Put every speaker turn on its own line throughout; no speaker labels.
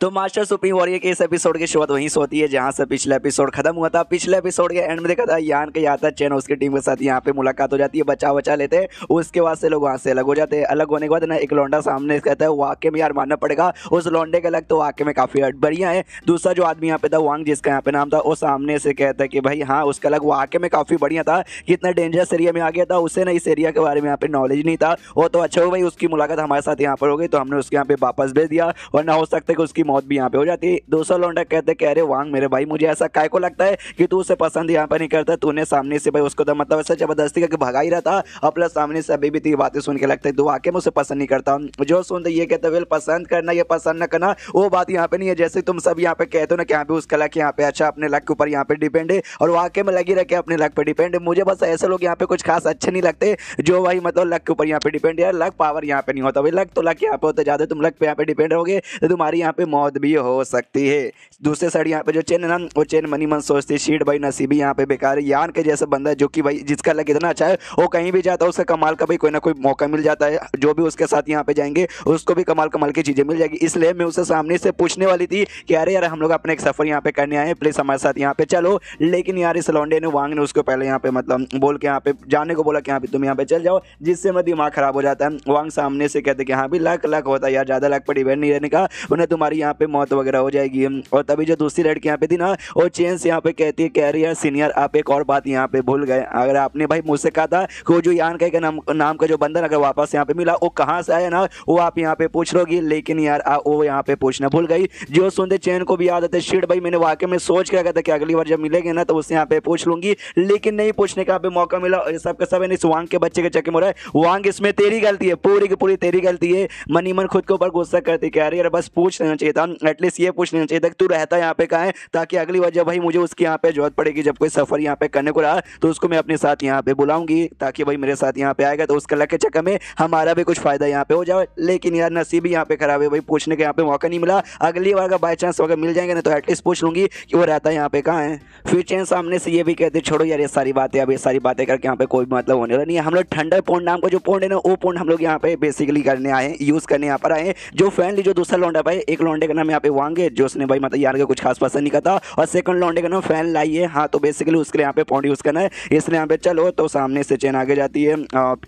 तो master supreme warrior के इस एपिसोड की शुरुआत वहीं से होती है जहां से पिछला एपिसोड खत्म हुआ था। पिछले एपिसोड के एंड में देखा था यान के आता चैन उसकी टीम के साथ यहाँ पे मुलाकात हो जाती है, बचा लेते हैं। उसके बाद से लोग वहां से अलग हो जाते हैं। अलग होने के बाद ना एक लौंडा सामने कहता है वाकई में यार मानना पड़ेगा उस लौंडे का लग तो वाकई में काफी बढ़िया है। दूसरा जो आदमी यहाँ पे था वांग, जिसका यहाँ पे नाम था, वो सामने से कहता है कि भाई हाँ उसका लग वाकई में काफी बढ़िया था। कितना डेंजरस एरिया में आ गया था, उसे ना इस एरिया के बारे में यहाँ पे नॉलेज नहीं था। वो तो अच्छा हो भाई उसकी मुलाकात हमारे साथ यहाँ पर हो गई तो हमने उसके यहाँ पे वापस भेज दिया, वरना हो सकता है कि उसकी मौत भी यहाँ पे हो जाती। दूसरा लौंडा कहते कह रहे वांग मेरे भाई मुझे ऐसा काय को लगता है कि तू उसे पसंद यहाँ पर नहीं करता, तूने सामने से भाई उसको तो मतलब ऐसा जबरदस्ती करके भगा ही रहा था और प्लस सामने से अभी भी तेरी बातें सुन के लगता है तू वाकई में उसे पसंद नहीं करता। जो सुनते ये कहते वेल पसंद करना या पसंद न करना वो बात यहाँ पे नहीं है। जैसे तुम सब यहाँ पे कहते हो ना कि यहाँ पे उसका लक यहाँ पे अच्छा अपने लक के ऊपर यहाँ पे डिपेंड है और वाकई में लगी रखे अपने लक पे डिपेंड है। मुझे बस ऐसे लोग यहाँ पे कुछ खास अच्छे नहीं लगते जो भाई मतलब लक के ऊपर यहाँ पे डिपेंड है। लक पावर यहाँ पे नहीं होता भाई, लक तो लक यहाँ पे होता है, ज्यादा तुम लक पे यहाँ पे डिपेंड रहोगे तो तुम्हारी यहाँ पे मौत भी हो सकती है। दूसरे साइड यहाँ पे जो चेन है ना वो चेन मनी मन सोचती शीट भाई नसीबी यहाँ पे बेकार है। यान के जैसा बंदा है जो कि भाई जिसका लक इतना अच्छा है वो कहीं भी जाता है उसका कमाल का भाई कोई ना कोई मौका मिल जाता है। जो भी उसके साथ यहाँ पे जाएंगे उसको भी कमाल कमाल की चीजें मिल जाएगी। इसलिए मैं उसे सामने से पूछने वाली थी कि अरे यार हम लोग अपने एक सफर यहाँ पे करने आए, प्लीज हमारे साथ यहाँ पे चलो। लेकिन यार इस लौंडे ने वांग ने उसको पहले यहाँ पे मतलब बोल के यहाँ पे जाने को बोला कि यहाँ पे तुम यहाँ पे चल जाओ, जिससे मेरा दिमाग खराब हो जाता है। वांग सामने से कहते कि हाँ भी लक लक होता है यार, ज्यादा लक पर डिपेंड नहीं रहने का, उन्हें तुम्हारी यहाँ पे मौत वगैरह हो जाएगी। और तभी जो दूसरी लड़की यहाँ पे थी ना वो चेन से यहाँ पे कहती है कह रही है सीनियर आप एक और बात यहाँ पे भूल गए। अगर आपने भाई मुझसे कहा था कि वो जो यान का नाम का जो बंदा अगर वापस यहाँ पे मिला वो कहाँ से आया ना वो आप यहाँ पे पूछ लोगी, लेकिन यार वो यहाँ पे पूछना भूल गई। जो सुनते चैन को भी याद आते शिट भाई मैंने वाकई में सोच के रखा था कि अगली बार जब मिलेंगे ना तो उससे यहाँ पे पूछ लूंगी, लेकिन नहीं पूछने का यहाँ पे मौका मिला। सब का सब इस वांग के बच्चे के चक्कर में हो रहा है। वांग इसमें तेरी गलती है, पूरी की पूरी तेरी गलती है। मनी मन खुद के ऊपर गुस्सा करती कह रही है बस पूछ लेना चाहिए था, एटलीस्ट ये पूछ लेना चाहिए था कि तू रहता यहाँ पे कहाँ है, ताकि अगली बार जब भाई मुझे उसकी यहाँ पे जरूरत पड़ेगी जब कोई सफर यहाँ पे करने को रहा तो उसको मैं अपने साथ यहाँ पे बुलाऊंगी, ताकि भाई मेरे साथ यहाँ पे आएगा तो उसका लक के चक्कर में हमारा भी कुछ फायदा यहाँ पे हो जाए। लेकिन यार नसीब यहाँ पे खराब है भाई, पूछने के यहाँ पे मौका नहीं मिला। अगली बार अगर बाई चांस अगर मिल जाएंगे ना तो एटलीस्ट पूछ लूंगी कि वो रहता है यहाँ पे कहाँ है। फिर चैन सामने से ये भी कहते छोड़ो यार ये सारी बातें, अब ये सारी बातें करके यहाँ पे कोई मतलब होने वाला नहीं है। हम लोग थंडर पॉइंट नाम का जो पॉइंट है ना वो पॉइंट हम लोग यहाँ पे बेसिकली करने आए, यूज करने यहाँ पर आए। जो फैन जो दूसरा लौंडा भाई एक लौंडे का नाम यहाँ पे वांग है जो उसने भाई मतलब यार का कुछ खास पसंद नहीं करता, और सेकंड लौंडे का नाम फैन लाई है। हाँ तो बेसिकली उसके लिए यहाँ पे पॉइंट यूज करना है, इसलिए यहाँ पे चलो। तो सामने से चैन आगे जाती है,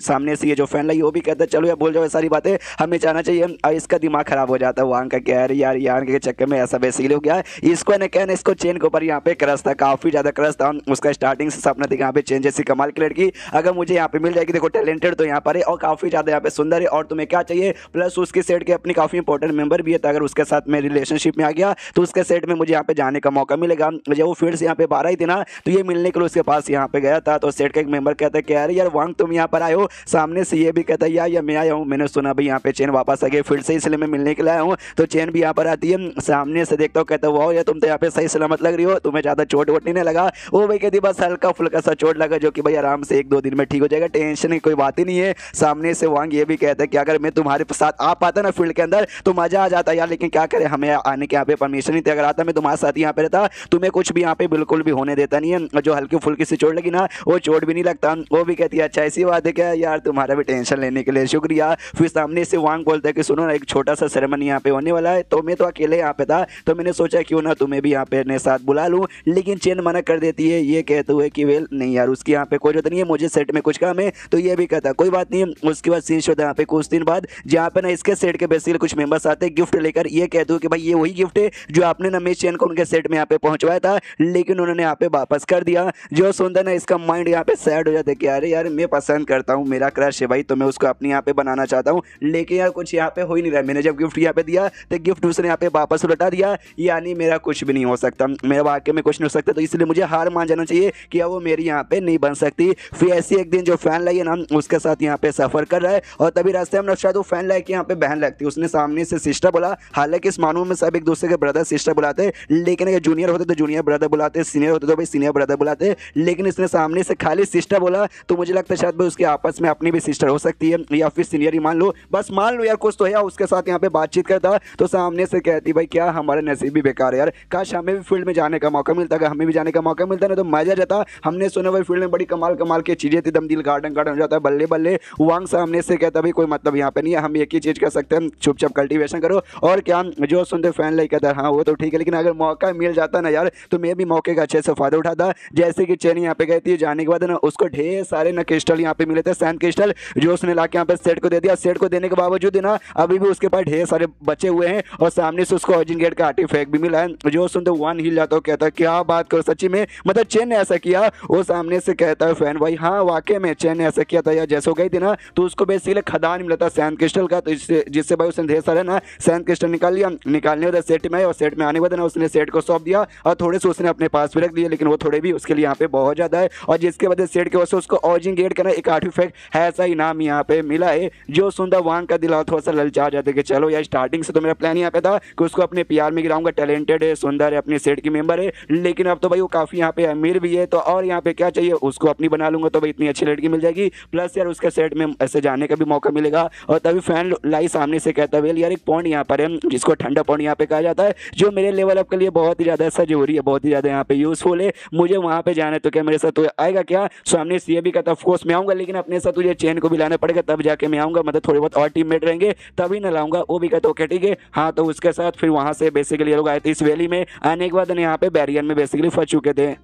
सामने से ये जो फैन लाई वो भी कहता है चलो यार बोल जाओ सारी बातें हमें जाना चाहिए। और इसका दिमाग खराब हो जाता है वांग का, क्या यार यार के चक्कर में ऐसा बेसिकली हो गया। इसको ने कहना इसको चेन के ऊपर यहाँ पे क्रश था, काफी ज्यादा क्रश था उसका। स्टार्टिंग से सपना था यहाँ पे चेन जैसी कमाल की लड़की अगर मुझे यहाँ पे मिल जाएगी, देखो टैलेंटेड तो यहाँ पर है और काफी ज्यादा यहाँ पे सुंदर है, और तुम्हें क्या चाहिए प्लस उसके सेट के अपनी काफी इंपॉर्टेंट मेंबर भी है, तो अगर उसके साथ मैं रिलेशनशिप में आ गया तो उसके सेट में मुझे यहाँ पे जाने का मौका मिलेगा। जब वो फील्ड से यहाँ पे बाहर ही थी ना तो ये मिलने के लिए उसके पास यहाँ पे गया था, तो सेट का एक मेंबर कहता है कि यार यार वांग तुम यहाँ पर आए हो। सामने से ये भी कहता है यार मैं आया हूँ, मैंने सुना भाई यहाँ पे चेन वापस आ गए फील्ड से, इसलिए मैं मिलने के लिए आया हूँ। तो चेन भी यहाँ पर आती है, सामने से देखता हूँ कहता वाह यार तुम तो यहाँ पे सही सलामत लग रही हो, तुम्हें ज्यादा चोट वोट नहीं लगा। वो भाई कहती बस हल्का फुल्का सा चोट लगा जो कि भाई आराम से 1-2 दिन में ठीक हो जाएगा, टेंशन की कोई बात ही नहीं है। सामने से वांग ये भी कहता है कि अगर मैं तुम्हारे साथ आ पाता ना फील्ड के अंदर तो मजा आ जाता यार, लेकिन क्या करे हमें आने के यहाँ पे परमिशन नहीं थी। अगर आता मैं तुम्हारे साथ यहाँ पे रहता तुम्हें कुछ भी यहाँ पे बिल्कुल भी होने देता नहीं है। जो हल्की फुल्की सी चोट लगी ना वो चोट भी नहीं लगता। वो भी कहती है अच्छा ऐसी बात है क्या यार, तुम्हारा भी टेंशन लेने के लिए शुक्रिया। फिर सामने से वांग बोलता है कि सुनो ना एक छोटा सा सेरेमनी यहाँ पे होने वाला है, तो मैं तो अकेले यहाँ पे था तो मैंने सोचा क्यों ना तुम्हें भी यहाँ पे अपने साथ बुला लूँ, लेकिन चेन मना कर देती है ये कहते हुए कि वेल नहीं यार उसकी यहाँ पे कोई जरूरत नहीं है, मुझे सेट में कुछ काम है। तो ये भी कहता कोई बात नहीं है। उसके बाद सीन होता है यहाँ पे कुछ दिन बाद जहाँ पे ना इसके सेट के बेसिकली कुछ मेंबर्स आते हैं गिफ्ट लेकर, ये कहते हो कि भाई ये वही गिफ्ट है जो आपने ना मिस चेन को उनके सेट में यहाँ पे पहुंचवाया था, लेकिन उन्होंने यहाँ पे वापस कर दिया। जो सुंदर ना इसका माइंड यहाँ पे सैड हो जाता है कि अरे यार मैं पसंद करता हूँ, मेरा क्रश है भाई, तो मैं उसको अपने यहाँ पे बनाना चाहता हूँ, लेकिन यार कुछ यहाँ पे हो ही नहीं रहा। मैंने जब गिफ्ट यहाँ पे दिया तो गिफ्ट उसने यहाँ पे वापस लौटा दिया, यानी मेरा कुछ भी नहीं हो सकता, मेरा वाकई में कुछ नहीं हो सकता। तो इसलिए मुझे हार मान जाना चाहिए कि वो मेरी यहाँ पे नहीं बन सकती। फिर ऐसी एक दिन जो फैन लाई है ना उसके साथ यहाँ पे सफर कर रहा है, और तभी रास्ते में शायद वो फैन लाई के यहाँ पे बहन लगती है। उसने सामने से सिस्टर बोला, हालांकि इस मानव में सब एक दूसरे के ब्रदर सिस्टर बुलाते, लेकिन अगर जूनियर होते तो जूनियर ब्रदर बुलाते, सीनियर होते तो भाई सीनियर ब्रदर बुलाते, लेकिन इसने सामने से खाली सिस्टर बोला। तो मुझे लगता है शायद भाई उसके आपस में अपनी भी सिस्टर हो सकती है या फिर सीनियर ही मान लो, बस मान लो यार कुछ तो है। उसके साथ यहाँ पे बातचीत करता तो सामने से कहती भाई क्या हमारा नसीब भी बेकार है यार, काश हमें भी फील्ड में जाने का मौका मिलता, अगर हमें भी जाने का मौका मिलता ना तो मजा जाता। हमने सुना भाई फील्ड में बड़ी कमाल की चीजें थी, दम दिल गार्डन हो जाता है, बल्ले बल्ले। वांग सामने से कहता भाई कोई मतलब यहाँ पे नहीं है, हम एक ही चीज कर सकते हैं, चुपचाप कल्टीवेशन करो और क्या जो सुनते फैन लाइक कहता है हाँ वो तो ठीक है, लेकिन अगर मौका मिल जाता ना यार तो मैं भी मौके का अच्छे से फायदा उठाता। जैसे कि चेन यहाँ पे गई थी, जाने के बाद ना उसको ढेर सारे ना क्रिस्टल यहाँ पे मिले थे, सैंड क्रिस्टल, जो उसने लाके यहाँ पे सेट को दे दिया। सेट को देने के बावजूद ना अभी भी उसके पास ढेर सारे बचे हुए हैं और सामने से उसको ऑरिजिन गेट का आर्टिफैक्ट भी मिला है। जो सुनते वन हिल जाता है, कहता है क्या बात करो सच्ची में, मतलब चेन ने ऐसा किया। वो सामने से कहता है फैन भाई हाँ वाकई में चेन ने ऐसा किया था यार, जैसे हो गई थी ना तो उसको बेसिकली खदान मिला था सैंड क्रिस्टल का, तो जिससे भाई उसने ढेर सारे ना सैंड क्रिस्टल निकाल लिया। निकालने वाला सेट में, और सेट में आने के बाद ना उसने सेट को सौंप दिया और थोड़े से उसने अपने पास भी रख दिए, लेकिन वो थोड़े भी उसके लिए यहाँ पे बहुत ज्यादा है। और जिसके वजह सेट की वजह से उसको ऑरिजिन गेट का ना एक आर्टिफैक्ट है ऐसा इनाम यहाँ पे मिला है। जो सुनता वांग का दिल थोड़ा सा ललचा जाते कि चलो यार स्टार्टिंग से तो मेरा प्लान यहाँ पे था कि उसको अपने प्यार में गिराऊंगा, टैलेंटेड है, सुंदर है, अपने सेट की मेंबर है, लेकिन अब तो भाई वो काफी यहाँ पे अमीर भी है, तो और यहाँ पे क्या चाहिए, उसको अपनी बना लूंगा तो भाई इतनी अच्छी लड़की मिल जाएगी, प्लस यार उसके सेट में ऐसे जाने का भी मौका मिलेगा। और तभी फैन लाई सामने से कहता है यार एक पॉइंट यहाँ पर है जिसको ठंडा पॉइंट यहाँ पे कहा जाता है, जो मेरे लेवल अप के लिए बहुत ही ज्यादा ऐसा जरूरी है, बहुत ही ज्यादा यहाँ पे यूजफुल है। मुझे वहाँ पे जाना है तो क्या मेरे साथ तो आएगा क्या? सामने से ये भी कहता ऑफकोर्स मैं आऊंगा, लेकिन अपने साथ तुझे चेन को भी लाना पड़ेगा तब जाके मैं आऊंगा, मतलब थोड़े बहुत और टीममेट रहेंगे तभी ना लाऊंगा। वो भी कहता ओके ठीक है हाँ, तो उसके साथ फिर वहाँ से बेसिकली ये लोग आए थे इस वैली में। आने के बाद यहाँ पे बैरियर में बेसिकली फंस चुके थे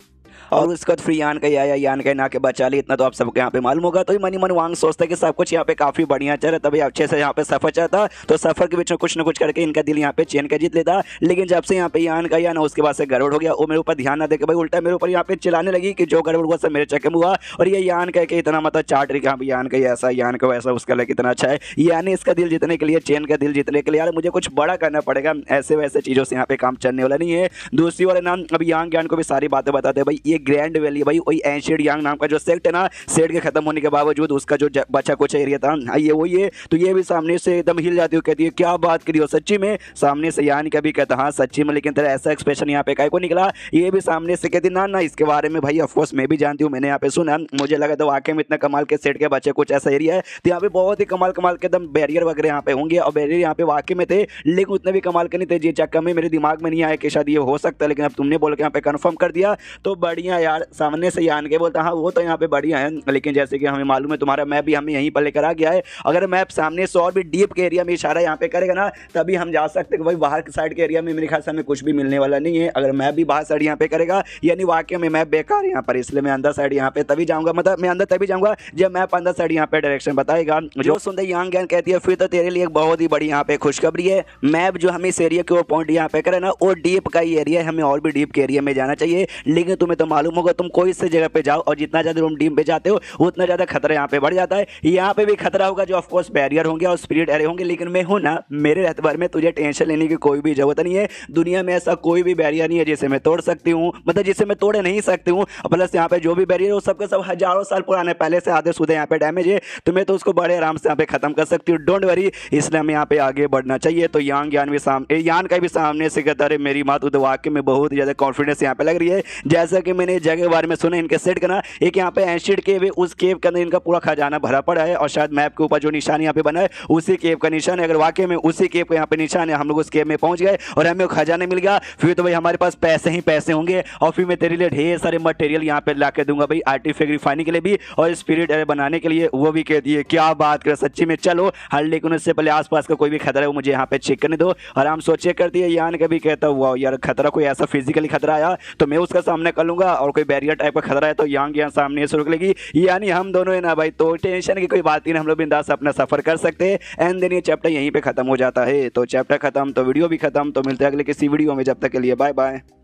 और उसके बाद फिर यान का आया, यान का ना के बचा ली, इतना तो आप सबको यहाँ पे मालूम होगा। तो मनी मन वांग सोचता है कि सब कुछ यहाँ पे काफी बढ़िया चल रहा, तभी अच्छे से यहाँ पे सफर चलता, तो सफर के बीच में कुछ ना कुछ करके इनका दिल यहाँ पे चेन का जीत लेता। लेकिन जब से यहाँ पे यान का आया ना उसके बाद से गड़बड़ हो गया, वो मेरे ऊपर ध्यान ना देके भाई उल्टा मेरे ऊपर यहाँ पे चिल्लाने लगी कि जो गड़बड़ हुआ सब मेरे चक्कर में हुआ, और ये यान कह के इतना मतलब चाट रही कि यान का ऐसा, यान का वैसा, उसका लग कितना अच्छा है। यानी इसका दिल जीतने के लिए, चेन का दिल जीतने के लिए यार मुझे कुछ बड़ा करना पड़ेगा, ऐसे वैसे चीजों से यहाँ पे काम चलने वाला नहीं है। दूसरी वाले नाम अब यांग ज्ञान को भी सारी बातें बताते हैं भाई, ये ग्रैंड वैली भाई वही एंशिएंट यांग नाम का जो सेक्ट है ना, सेक्ट के खत्म होने के बावजूद उसका जो बचा कुछ एरिया था ये वही है। तो ये भी सामने से एकदम हिल जाती है, कहती है क्या बात करी हो सच्ची में? सामने से यान का भी कहता हाँ सच्ची में, लेकिन तेरा ऐसा एक्सप्रेशन यहाँ पे काहे को निकला? ये भी सामने से कहती ना ना इसके बारे में भाई ऑफकोर्स मैं भी जानती हूँ, मैंने यहाँ पे सुना, मुझे लगा था वाकई में इतना कमाल के सेट के बच्चे कुछ ऐसा एरिया है, तो यहाँ पे बहुत ही कमाल कमाल के एकदम बैरियर वगैरह यहाँ पे होंगे, और बैरियर यहाँ पे वाकई में थे, लेकिन उतने भी कमाल के नहीं थे। ये चक्कर में मेरे दिमाग में नहीं आया कि शायद ये हो सकता है, लेकिन अब तुमने बोल के यहाँ पे कंफर्म कर दिया तो बढ़िया यार। सामने से यान के बोलता हाँ वो तो यहाँ पे बढ़िया है, लेकिन जैसे कि हमें मालूम है तुम्हारा मैप भी हमें यहीं पर लेकर आ गया है, अगर मैप सामने से और भी डीप के एरिया में इशारा यहाँ पे करेगा ना तभी हम जा सकते हैं। भाई बाहर के साइड के एरिया में मेरे ख्याल से हमें कुछ भी मिलने वाला नहीं है, अगर मैप भी बाहर साइड यहाँ पे करेगा यानी वाकई में मैप बेकार यहाँ पर, इसलिए मैं अंदर साइड यहाँ पे तभी जाऊंगा, मतलब मैं अंदर तभी जाऊंगा जब मैप अंदर साइड यहाँ पे डायरेक्शन बताएगा। जो सुनते यांग ज्ञान कहती है फिर तो तेरे लिए एक बहुत ही बड़ी यहाँ पे खुशखबरी है, मैप जो हमें इस एरिया के वो पॉइंट यहाँ पे करे ना वो डीप का ही एरिया है, हमें और भी डीप के एरिया में जाना चाहिए, लेकिन तुम्हें तो मालूम होगा तुम कोई से जगह पे जाओ और जितना ज्यादा तुम डीप पे जाते हो उतना ज्यादा खतरा यहाँ पे बढ़ जाता है। यहाँ पे भी खतरा होगा जो ऑफकोर्स बैरियर होंगे और स्पिरिट एरिया होंगे, लेकिन मैं हूं ना, मेरे रहते में तुझे टेंशन लेने की कोई भी जरूरत नहीं है। दुनिया में ऐसा कोई भी बैरियर नहीं है जिसे मैं तोड़ सकती हूँ, मतलब जिसे मैं तोड़ नहीं सकती हूँ। प्लस यहाँ पे जो भी बैरियर है वो सबके सब हजारों साल पुराने, पहले से आधे सूधे यहाँ पे डैमेज है, तो मैं तो उसको बड़े आराम से यहाँ पे खत्म कर सकती हूँ, डोंट वरी। इसलिए हमें यहाँ पे आगे बढ़ना चाहिए। तो यान ज्ञान भी सामने, यान का भी सामने से कहता है मेरी माँ तो वाकई में बहुत ही ज्यादा कॉन्फिडेंस यहाँ पे लग रही है। जैसा कि मैंने जगह के बारे में सुना इनके सेट का ना, एक यहाँ पे एंशिएंट केव है, उस केव के अंदर इनका पूरा खजाना भरा पड़ा है, और शायद मैप के ऊपर जो निशान यहाँ पे बना है उसी केव का निशान है। अगर वाकई में उसी केव का यहाँ पे निशान है, हम लोग उस केव में पहुंच गए और हमें वो खजाना मिल गया, फिर तो भाई हमारे पास पैसे ही पैसे होंगे, और फिर मैं तेरे लिए ढेर सारे मटेरियल यहाँ पे ला के दूंगा भाई, आर्टिफैक्ट रिफाइनिंग के लिए भी और स्पिरिट एयर बनाने के लिए। वो भी कहती है क्या बात कर सच्ची में, चलो हर, लेकिन उससे पहले आसपास का कोई भी खतरा है वो मुझे यहाँ पे चेक करने दो। आराम से चेक करती है यान कभी कहता हुआ यार खतरा कोई ऐसा फिजिकली खतरा आया तो मैं उसका सामना कर लूंगा, और कोई बैरियर टाइप का खतरा है तो यांग यहाँ सामने से रुक लेगी, यानी हम दोनों है ना भाई, तो टेंशन की कोई बात नहीं, हम लोग बिंदास अपना सफर कर सकते हैं। एंड देन ये चैप्टर यहीं पे खत्म हो जाता है। तो चैप्टर खत्म तो वीडियो भी खत्म, तो मिलते हैं अगले किसी वीडियो में, जब तक के लिए बाय बाय।